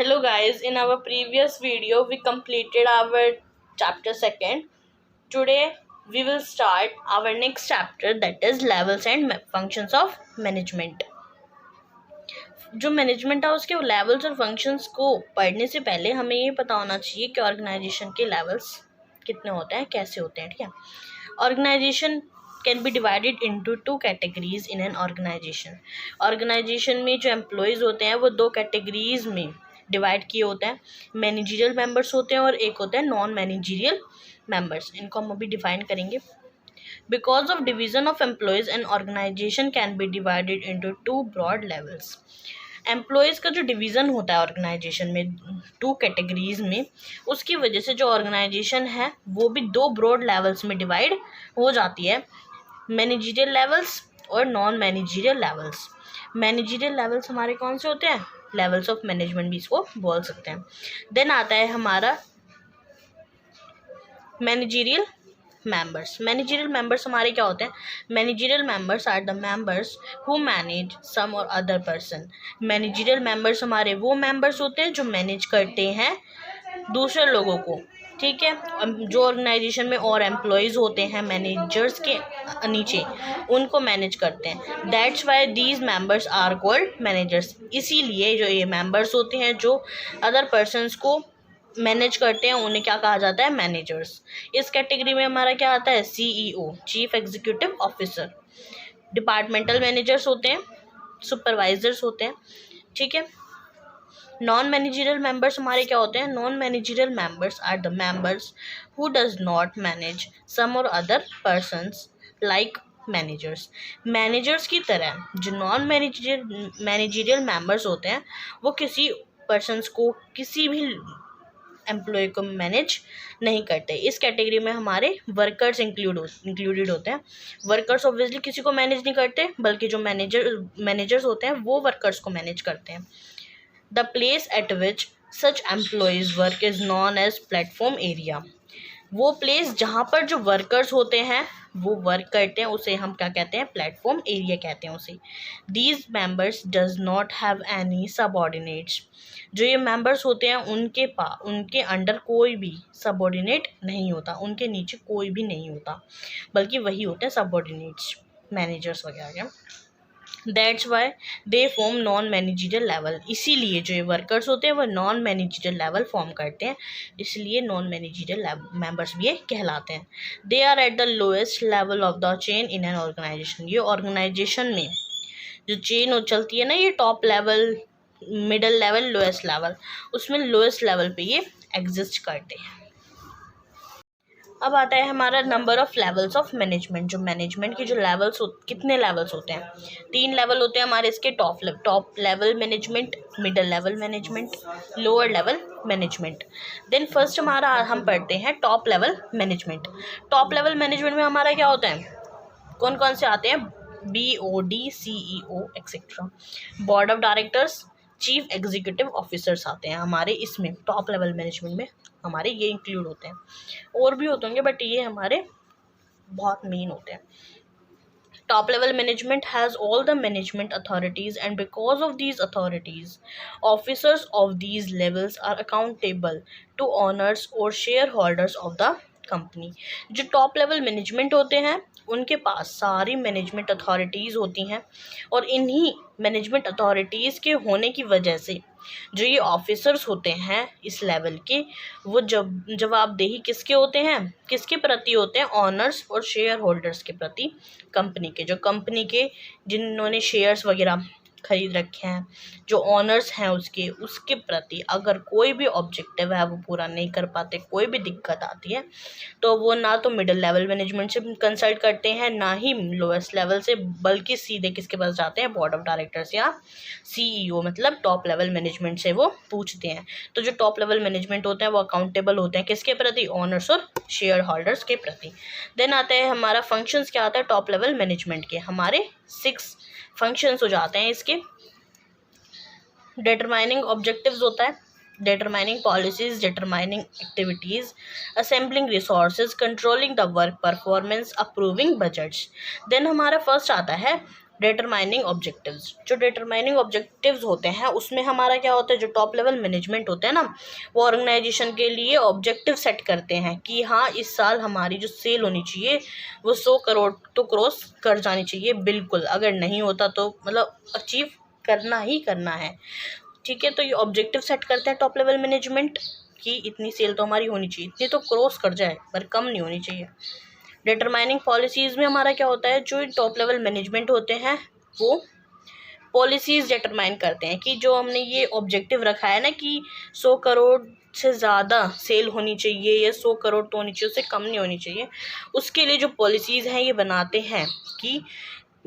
Hello guys, in our previous video we completed our chapter 2nd. Today we will start our next chapter, that is levels and functions of management. जो management है उसके levels और functions को पढ़ने से पहले हमें ये पता होना चाहिए कि ऑर्गेनाइजेशन के लेवल्स कितने होते हैं, कैसे होते हैं। ठीक है, organisation can be divided into 2 categories in an organisation. Organisation में जो एम्प्लॉयज़ होते हैं वो 2 कैटेगरीज में डिवाइड किए होते हैं। मैनेजरियल मेंबर्स होते हैं और एक होते हैं नॉन मैनेजरियल मेंबर्स। इनको हम अभी डिफाइन करेंगे। Because of division of employees an organisation can be divided into 2 broad levels. Employees का जो डिवीज़न होता है ऑर्गेनाइजेशन में 2 कैटेगरीज में, उसकी वजह से जो ऑर्गेनाइजेशन है वो भी 2 ब्रॉड लेवल्स में डिवाइड हो जाती है, मैनेजरियल लेवल्स और non managerial levels. Managerial levels हमारे कौन से होते हैं? लेवल्स ऑफ मैनेजमेंट भी इसको बोल सकते हैं। देन आता है हमारा मैनेजरियल मेंबर्स। मैनेजरियल मेंबर्स हमारे क्या होते हैं? Managerial members are the members who manage some or other person. Managerial members हमारे वो मेंबर्स होते हैं जो मैनेज करते हैं दूसरे लोगों को। ठीक है, जो ऑर्गेनाइजेशन में और एम्प्लॉयज़ होते हैं मैनेजर्स के नीचे, उनको मैनेज करते हैं। That's why these members are called managers. इसीलिए जो ये मेंबर्स होते हैं जो अदर पर्सनस को मैनेज करते हैं, उन्हें क्या कहा जाता है? मैनेजर्स। इस कैटेगरी में हमारा क्या आता है? CEO, chief executive officer. Departmental managers होते हैं, सुपरवाइजर्स होते हैं। ठीक है, नॉन मैनेजरियल मेंबर्स हमारे क्या होते हैं? Non managerial members are the members who does not manage some or other persons like managers. Managers की तरह जो नॉन मैनेजरियल मेंबर्स होते हैं वो किसी पर्सन्स को, किसी भी एम्प्लॉय को मैनेज नहीं करते। इस कैटेगरी में हमारे वर्कर्स इंक्लूडेड होते हैं। वर्कर्स ऑब्वियसली किसी को मैनेज नहीं करते, बल्कि जो मैनेजर्स होते हैं वो वर्कर्स को मैनेज करते हैं। The place at which such employees work is known as platform area. वो प्लेस जहाँ पर जो वर्कर्स होते हैं वो वर्क करते हैं उसे हम क्या कहते हैं? प्लेटफॉर्म एरिया कहते हैं उसे। These members does not have any subordinates. जो ये मेंबर्स होते हैं उनके अंडर कोई भी सबऑर्डिनेट नहीं होता, उनके नीचे कोई भी नहीं होता, बल्कि वही होते हैं सबऑर्डिनेट्स, मैनेजर्स वगैरह। That's why they form non managerial level. इसीलिए जो ये वर्कर्स होते हैं वो नॉन मैनेजरियल लेवल फॉर्म करते हैं, इसलिए नॉन मैनेजरियल मेंबर्स भी ये कहलाते हैं। They are at the lowest level of the chain in an organisation. ये ऑर्गेनाइजेशन में जो चेन चलती है ना, ये top level, middle level, lowest level, उसमें लोएस्ट लेवल पे ये एग्जिस्ट करते हैं। अब आता है हमारा number of levels of management. जो मैनेजमेंट के जो लेवल्स कितने लेवल्स होते हैं? 3 लेवल होते हैं हमारे इसके। Top level management, middle level management, lower level management. Then first हमारा हम पढ़ते हैं top level management. Top level management में हमारा क्या होता है? कौन कौन से आते हैं? BOD, CEO etcetera. Board of directors, chief executive officers आते हैं हमारे इसमें। टॉप लेवल मैनेजमेंट में हमारे ये इंक्लूड होते हैं, और भी होते होंगे बट ये हमारे बहुत मेन होते हैं। Top level management has all the management authorities, and because of these authorities, officers of these levels are accountable to owners or shareholders of the company. जो टॉप लेवल मैनेजमेंट होते हैं उनके पास सारी मैनेजमेंट अथॉरिटीज़ होती हैं, और इन्हीं management authorities के होने की वजह से जो ये ऑफिसर्स होते हैं इस लेवल के, वो जवाबदेही किसके होते हैं? किसके प्रति होते हैं? ऑनर्स और शेयर होल्डर्स के प्रति, कंपनी के, जो कंपनी के जिन्होंने शेयर्स वगैरह खरीद रखे हैं, जो ऑनर्स हैं उसके प्रति अगर कोई भी ऑब्जेक्टिव है वो पूरा नहीं कर पाते, कोई भी दिक्कत आती है, तो वो ना तो मिडिल लेवल मैनेजमेंट से कंसल्ट करते हैं, ना ही लोएस्ट लेवल से, बल्कि सीधे किसके पास जाते हैं? बोर्ड ऑफ डायरेक्टर्स या CEO, मतलब टॉप लेवल मैनेजमेंट से वो पूछते हैं। तो जो टॉप लेवल मैनेजमेंट होते हैं वो अकाउंटेबल होते हैं किसके प्रति? ऑनर्स और शेयर होल्डर्स के प्रति। देन आता है हमारा फंक्शंस। क्या आता है टॉप लेवल मैनेजमेंट के? हमारे 6 फंक्शंस हो जाते हैं इसके। डिटरमाइनिंग ऑब्जेक्टिव्स होता है, determining policies, determining activities, assembling resources, controlling the work performance, approving budgets. Then हमारा फर्स्ट आता है डिटरमाइनिंग ऑब्जेक्टिव्स, जो डिटरमाइनिंग ऑब्जेक्टिव्स होते हैं उसमें हमारा क्या होता है, जो टॉप लेवल मैनेजमेंट होते हैं ना, वो ऑर्गेनाइजेशन के लिए ऑब्जेक्टिव सेट करते हैं कि हाँ इस साल हमारी जो सेल होनी चाहिए वो 100 करोड़ तो क्रॉस कर जानी चाहिए बिल्कुल, अगर नहीं होता तो मतलब अचीव करना ही करना है। ठीक है, तो ये ऑब्जेक्टिव सेट करते हैं टॉप लेवल मैनेजमेंट कि इतनी सेल तो हमारी होनी चाहिए, इतनी तो क्रॉस कर जाए पर कम नहीं होनी चाहिए। डिटरमाइनिंग पॉलिसीज़ में हमारा क्या होता है, जो टॉप लेवल मैनेजमेंट होते हैं वो पॉलिसीज़ डिटरमाइन करते हैं कि जो हमने ये ऑब्जेक्टिव रखा है ना कि 100 करोड़ से ज़्यादा सेल होनी चाहिए या 100 करोड़ तो होनी चाहिए, उससे कम नहीं होनी चाहिए, उसके लिए जो पॉलिसीज़ हैं ये बनाते हैं कि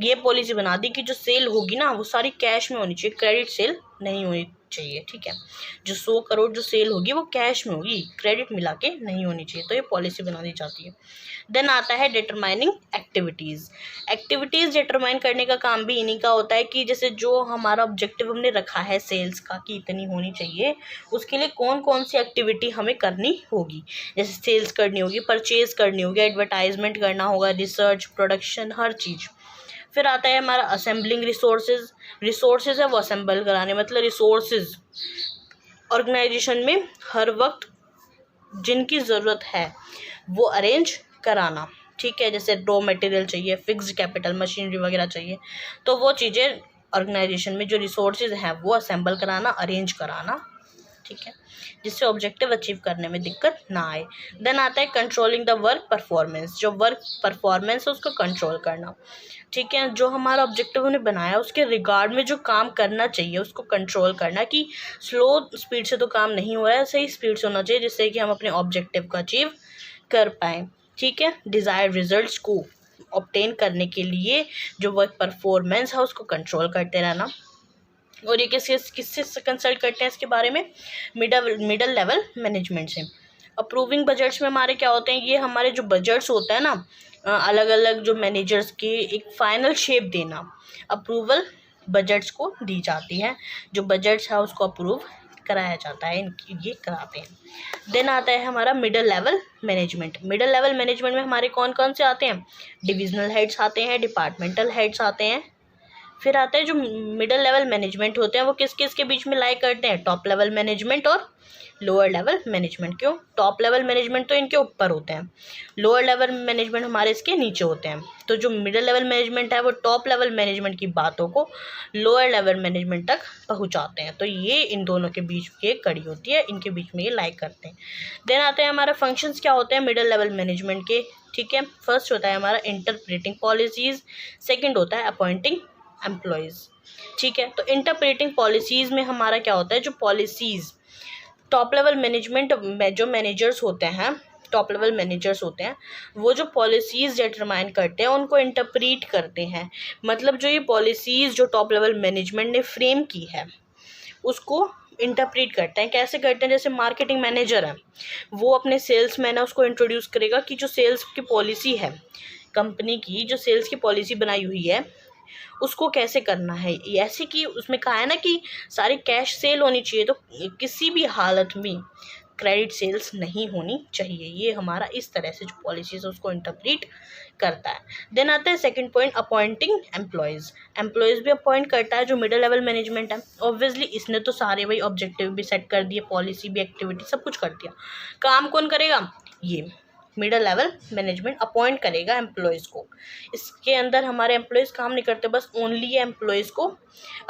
ये पॉलिसी बना दी कि जो सेल होगी ना वो सारी कैश में होनी चाहिए, क्रेडिट सेल नहीं होनी चाहिए। ठीक है, जो 100 करोड़ जो सेल होगी वो कैश में होगी, क्रेडिट मिला के नहीं होनी चाहिए, तो ये पॉलिसी बना दी जाती है। देन आता है डिटरमाइनिंग एक्टिविटीज़। एक्टिविटीज़ डिटरमाइन करने का काम भी इन्हीं का होता है कि जैसे जो हमारा ऑब्जेक्टिव हमने रखा है सेल्स का कि इतनी होनी चाहिए, उसके लिए कौन कौन सी एक्टिविटी हमें करनी होगी, जैसे सेल्स करनी होगी, परचेज़ करनी होगी, एडवर्टाइजमेंट करना होगा, रिसर्च, प्रोडक्शन, हर चीज़। फिर आता है हमारा असेंबलिंग रिसोर्सेज है वो असेंबल कराने, मतलब रिसोर्सेज ऑर्गेनाइजेशन में हर वक्त जिनकी ज़रूरत है वो अरेंज कराना। ठीक है, जैसे रॉ मटेरियल चाहिए, फिक्स्ड कैपिटल, मशीनरी वगैरह चाहिए, तो वो चीज़ें ऑर्गेनाइजेशन में जो रिसोर्सेज हैं वो असेंबल कराना, अरेंज कराना। ठीक है, जिससे ऑब्जेक्टिव अचीव करने में दिक्कत ना आए। देन आता है कंट्रोलिंग द वर्क परफॉर्मेंस, जो वर्क परफॉर्मेंस है उसको कंट्रोल करना। ठीक है, जो हमारा ऑब्जेक्टिव उन्हें बनाया उसके रिगार्ड में जो काम करना चाहिए उसको कंट्रोल करना कि स्लो स्पीड से तो काम नहीं हो रहा है, सही स्पीड से होना चाहिए जिससे कि हम अपने ऑब्जेक्टिव को अचीव कर पाएँ। ठीक है, डिज़ायर्ड रिजल्ट्स को ऑब्टेन करने के लिए जो वर्क परफॉर्मेंस है उसको कंट्रोल करते रहना। और ये किससे कंसल्ट करते हैं इसके बारे में, मिडल लेवल मैनेजमेंट से। अप्रूविंग बजट्स में हमारे क्या होते हैं, ये हमारे जो बजट्स होते हैं ना अलग अलग जो मैनेजर्स के एक फाइनल शेप देना, अप्रूवल बजट्स को दी जाती है, जो बजट्स है उसको अप्रूव कराया जाता है, इनकी ये कराते हैं। देन आता है हमारा middle level management. Middle level management में हमारे कौन कौन से आते हैं, डिविजनल हेड्स आते हैं, डिपार्टमेंटल हेड्स आते हैं। फिर आता है जो मिडल लेवल मैनेजमेंट होते हैं वो किस किस के बीच में लाई करते हैं, टॉप लेवल मैनेजमेंट और लोअर लेवल मैनेजमेंट। क्यों, टॉप लेवल मैनेजमेंट तो इनके ऊपर होते हैं, लोअर लेवल मैनेजमेंट हमारे इसके नीचे होते हैं। तो जो मिडिल लेवल मैनेजमेंट है वो टॉप लेवल मैनेजमेंट की बातों को लोअर लेवल मैनेजमेंट तक पहुंचाते हैं। तो ये इन दोनों के बीच की कड़ी होती है, इनके बीच में ये लाइक करते हैं। देन आते हैं हमारा फंक्शंस क्या होते हैं मिडिल लेवल मैनेजमेंट के। ठीक है, फर्स्ट होता है हमारा इंटरप्रेटिंग पॉलिसीज़, सेकेंड होता है अपॉइंटिंग एम्प्लॉयज़। ठीक है, तो इंटरप्रेटिंग पॉलिसीज़ में हमारा क्या होता है, जो पॉलिसीज़ टॉप लेवल मैनेजमेंट में जो मैनेजर्स होते हैं, टॉप लेवल मैनेजर्स होते हैं, वो जो पॉलिसीज़ डिटरमाइन करते हैं उनको इंटरप्रीट करते हैं। मतलब जो ये पॉलिसीज़ जो टॉप लेवल मैनेजमेंट ने फ्रेम की है उसको इंटरप्रीट करते हैं। कैसे करते हैं, जैसे मार्केटिंग मैनेजर है वो अपने सेल्समैन है उसको इंट्रोड्यूस करेगा कि जो सेल्स की पॉलिसी है कंपनी की, जो सेल्स की पॉलिसी बनाई हुई है उसको कैसे करना है। ऐसे कि उसमें कहा है ना कि सारी कैश सेल होनी चाहिए, तो किसी भी हालत में क्रेडिट सेल्स नहीं होनी चाहिए। ये हमारा इस तरह से जो पॉलिसीज है उसको इंटरप्रीट करता है। देन आता है सेकंड पॉइंट, अपॉइंटिंग एम्प्लॉयज़ भी अपॉइंट करता है जो मिडिल लेवल मैनेजमेंट है। ऑब्वियसली इसने तो सारे भाई ऑब्जेक्टिव भी सेट कर दिए, पॉलिसी भी, एक्टिविटी सब कुछ कर दिया, काम कौन करेगा, ये मिडिल लेवल मैनेजमेंट अपॉइंट करेगा एम्प्लॉयज़ को। इसके अंदर हमारे एम्प्लॉयज़ काम नहीं करते, बस ओनली ये एम्प्लॉयज़ को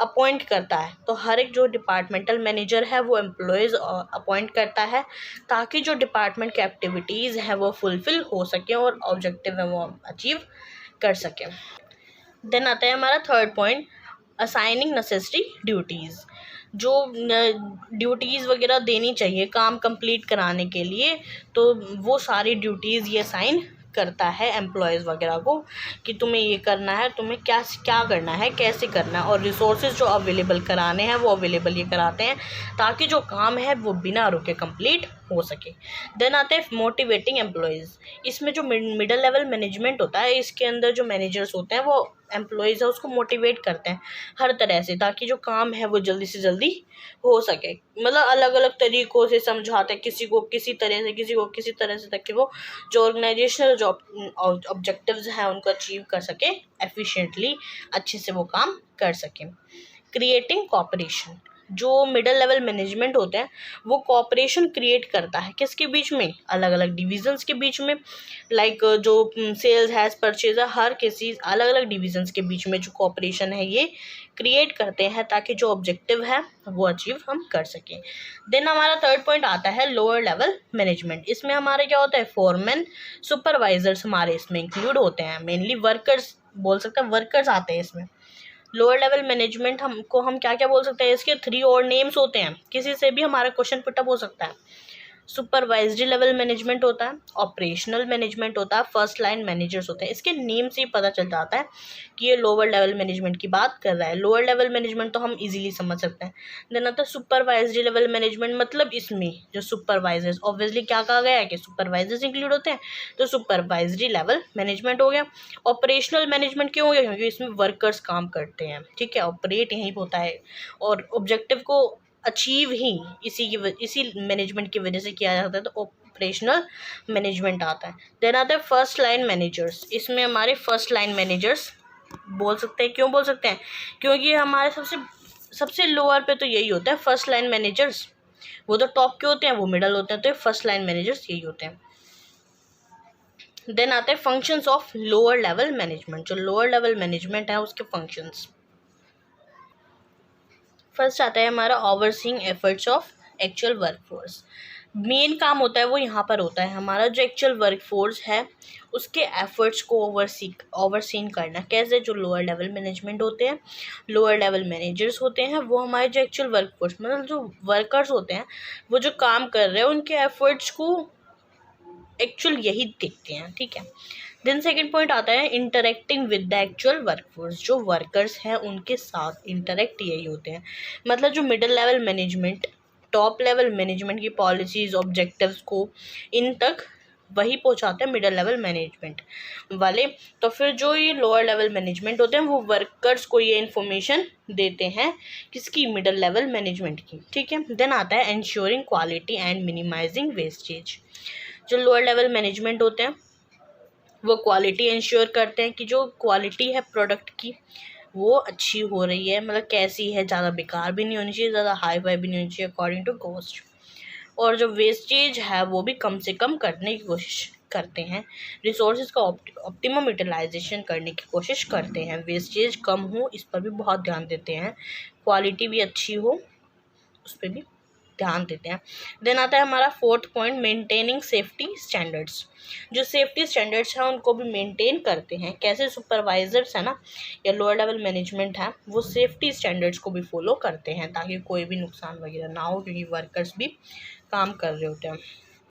अपॉइंट करता है। तो हर एक जो डिपार्टमेंटल मैनेजर है वो एम्प्लॉयज़ अपॉइंट करता है ताकि जो डिपार्टमेंट की एक्टिविटीज़ हैं वो फुलफ़िल हो सकें और ऑब्जेक्टिव है वो अचीव कर सकें। देन आता है हमारा third point, assigning necessary duties. जो ड्यूटीज़ वगैरह देनी चाहिए काम कंप्लीट कराने के लिए, तो वो सारी ड्यूटीज़ ये असाइन करता है एम्प्लॉयज़ वगैरह को कि तुम्हें ये करना है, तुम्हें क्या क्या करना है, कैसे करना है, और रिसोर्सेज जो अवेलेबल कराने हैं वो अवेलेबल ये कराते हैं ताकि जो काम है वो बिना रुके कंप्लीट हो सके। देन आते हैं मोटिवेटिंग एम्प्लॉयज़। इसमें जो मिडल लेवल मैनेजमेंट होता है, इसके अंदर जो मैनेजर्स होते हैं वो एम्प्लॉयज़ है उसको मोटिवेट करते हैं हर तरह से, ताकि जो काम है वो जल्दी से जल्दी हो सके। मतलब अलग अलग तरीक़ों से समझाते हैं, किसी को किसी तरह से, किसी को किसी तरह से, ताकि वो जो ऑर्गेनाइजेशनल जो ऑब्जेक्टिव्स हैं उनको अचीव कर सके एफिशिएंटली, अच्छे से वो काम कर सकें। Creating cooperation. जो मिडिल लेवल मैनेजमेंट होते हैं वो कॉपरेशन क्रिएट करता है किसके बीच में, अलग अलग डिविजन्स के बीच में। लाइक जो सेल्स हैज़ परचेजर, हर किसी अलग अलग डिविजन्स के बीच में जो कॉपरेशन है ये क्रिएट करते हैं, ताकि जो ऑब्जेक्टिव है वो अचीव हम कर सकें। देन हमारा थर्ड पॉइंट आता है लोअर लेवल मैनेजमेंट। इसमें हमारे क्या होता है, फोरमैन, सुपरवाइजर्स हमारे इसमें इंक्लूड होते हैं, मेनली वर्कर्स बोल सकते हैं, वर्कर्स आते हैं इसमें। लोअर लेवल मैनेजमेंट हमको हम क्या क्या बोल सकते हैं, इसके 3 और नेम्स होते हैं, किसी से भी हमारा क्वेश्चन पुटअप हो सकता है। सुपरवाइजरी लेवल मैनेजमेंट होता है, ऑपरेशनल मैनेजमेंट होता है, फर्स्ट लाइन मैनेजर्स होते हैं। इसके नेम से ही पता चल जाता है कि ये लोअर लेवल मैनेजमेंट की बात कर रहा है। लोअर लेवल मैनेजमेंट तो हम इजीली समझ सकते हैं। देन आता है सुपरवाइजरी लेवल मैनेजमेंट, मतलब इसमें जो सुपरवाइजर्स, ऑब्वियसली क्या कहा गया है कि सुपरवाइजर्स इंक्लूड होते हैं, तो सुपरवाइजरी लेवल मैनेजमेंट हो गया। ऑपरेशनल मैनेजमेंट क्यों हो गया, क्योंकि इसमें वर्कर्स काम करते हैं, ठीक है, ऑपरेट यहीं होता है और ऑब्जेक्टिव को अचीव ही इसी मैनेजमेंट की वजह से किया जाता है, तो ऑपरेशनल मैनेजमेंट आता है। देन आता है फर्स्ट लाइन मैनेजर्स। इसमें हमारे फर्स्ट लाइन मैनेजर्स बोल सकते हैं, क्यों बोल सकते हैं, क्योंकि हमारे सबसे लोअर पे तो यही होता है फर्स्ट लाइन मैनेजर्स। वो तो टॉप के होते हैं, वो मिडल होते हैं, तो फर्स्ट लाइन मैनेजर्स यही होते हैं। देन आते हैं functions of lower level management. जो लोअर लेवल मैनेजमेंट है उसके फंक्शंस, फर्स्ट आता है हमारा overseeing efforts of actual workforce. Main काम होता है वो यहाँ पर होता है, हमारा जो एक्चुअल वर्कफोर्स है उसके एफर्ट्स को ओवरसीन करना। कैसे, जो लोअर लेवल मैनेजमेंट होते हैं, लोअर लेवल मैनेजर्स होते हैं, वो हमारे जो एक्चुअल वर्कफोर्स मतलब जो वर्कर्स होते हैं वो जो काम कर रहे हैं उनके एफर्ट्स को एक्चुअल यही देखते हैं, ठीक है। देन सेकंड पॉइंट आता है interacting with the actual workforce. जो वर्कर्स हैं उनके साथ इंटरेक्ट यही होते हैं, मतलब जो middle level management, top level management की पॉलिसीज़, ऑब्जेक्टिव्स को इन तक वही पहुंचाते हैं मिडिल लेवल मैनेजमेंट वाले। तो फिर जो ये लोअर लेवल मैनेजमेंट होते हैं वो वर्कर्स को ये इन्फॉर्मेशन देते हैं किसकी, मिडिल लेवल मैनेजमेंट की, ठीक है। देन आता है ensuring quality and minimising wastage. जो लोअर लेवल मैनेजमेंट होते हैं वो क्वालिटी इंश्योर करते हैं कि जो क्वालिटी है प्रोडक्ट की वो अच्छी हो रही है, मतलब कैसी है, ज़्यादा बेकार भी नहीं होनी चाहिए, ज़्यादा हाई फाई भी नहीं होनी चाहिए अकॉर्डिंग टू कॉस्ट। और जो वेस्टेज है वो भी कम से कम करने की कोशिश करते हैं, रिसोर्सेज का ऑप्टिमम यूटिलाइजेशन करने की कोशिश करते हैं, वेस्टेज कम हो इस पर भी बहुत ध्यान देते हैं, क्वालिटी भी अच्छी हो उस पर भी ध्यान देते हैं। देन आता है हमारा fourth point maintaining safety standards. जो सेफ्टी स्टैंडर्ड्स हैं उनको भी मेंटेन करते हैं। कैसे, सुपरवाइजर्स है ना या लोअर लेवल मैनेजमेंट है वो सेफ्टी स्टैंडर्ड्स को भी फॉलो करते हैं ताकि कोई भी नुकसान वगैरह ना हो, क्योंकि वर्कर्स भी काम कर रहे होते हैं।